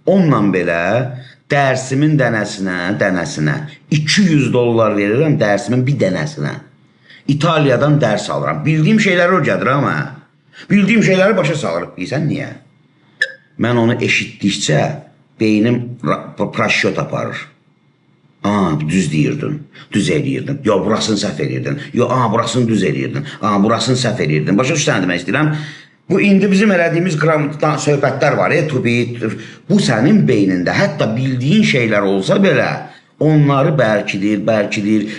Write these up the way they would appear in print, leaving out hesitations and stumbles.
Onunla belə dərsimin dənəsinə $200 verirəm, dərsimin bir dənəsinə. İtaliyadan dərs alıram. Bildiyim şeyləri öyrədirəm ama. Bildiyim şeyləri başa salırıq. Bilirsən niyə? Mən onu eşitdikcə beynim praşyot aparır. Düz deyirdin, düz eləyirdin. Yo, burasını səhv eləyirdin. Yo, burasını düz eləyirdin. Burasını səhv eləyirdin. Başa düşsən demək istəyirəm. Bu indi bizim elədiyimiz söhbətlər var. Bu sənin beynində hətta bildiyin şeylər olsa belə onları bəlkidir,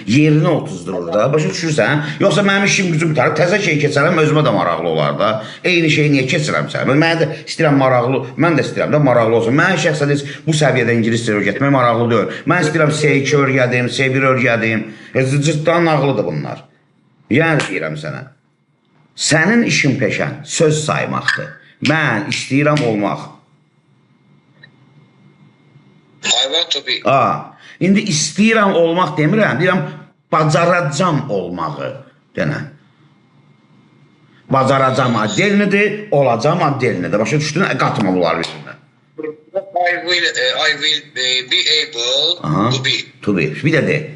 yerinə otuzdurur da. Başa düşürsən? Yoxsa mənim işim gücüm tutarıb, təzə şey keçərəm, özümə də maraqlı olar da. Eyni şeyi niyə keçirəm sən? Mən də istəyirəm maraqlı, mən də istəyirəm də maraqlı olsun. Mən şəxsən heç bu səviyyədə ingiliscə öyrətmək maraqlı deyil. Mən istəyirəm C2 öyrədim, C1 öyrədim. Cidden nağlıdır bunlar. Yəni deyirəm sənə. Sənin işin peşən söz saymaqdır. Mən istəyirəm olmaq. I want to be. İndi istəyirəm olmaq demirəm, deyirəm bacaracam olmağı. Denən. Bacaracam addelinidir, olacam addelinidir. Başa düşdün, qatma bunlar birbirine. I will be able to be. To be. Bir də de.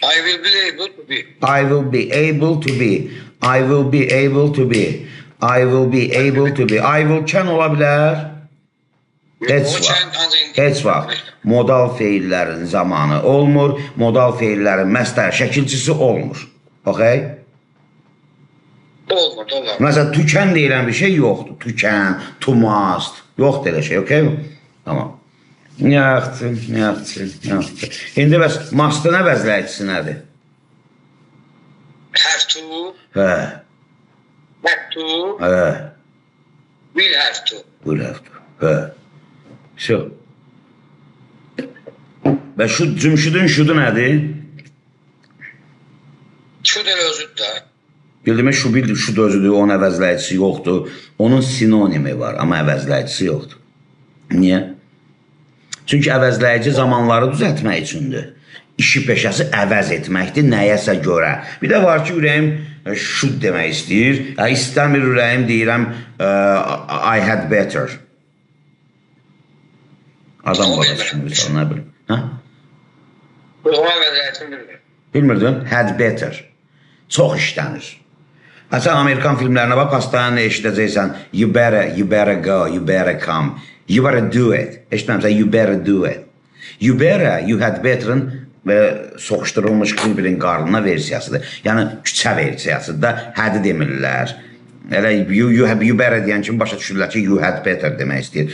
I will be able to be. I will be able to be. I will be able to be. I will be able to be. I will can ola bilər. Heç vaxt. Modal feillərin zamanı olmur. Modal feillərin məstər şəkilçisi olmur. Okay? Olmur. Mesela tüken deyilən bir şey yoxdur. Tüken, to must. Yoxdur elə şey, okay? Tamam. Yaxdır. İndi bəs must'ın əvəzləyicisi nədir? Have to. Have to. Will have to. Will have to. Şu. Və şu cümşüdün şudu nədir? Şu da özüdür də. Bildiyimə şu bildir, şu da özüdür, onun əvəzləyicisi yoxdur. Onun sinonimi var, amma əvəzləyicisi yoxdur. Niyə? Çünki əvəzləyici zamanları düzəltmək üçündür. İşi peşəsi əvəz etməkdir, nəyəsə görə. Bir də var ki, ürəyim şud demək istəyir. İstəmir ürəyim deyirəm, I had better. Adam var şimdi misal, nə bilim. Ona vəziyyətini bilmir. Bilmirdin? Had better. Çox işlənir. Sən Amerikan filmlərinə bax, pastanı eşidəcəksən. You better go, you better come. You better do it. Eşitməmsən, you better do it. You better, you had better'ın soxuşdurulmuş klibirin qarnına versiyasıdır. Yəni, küçə versiyasıdır da, had demirlər. You better deyən kimi başa düşürlər ki, you had better demək istəyir.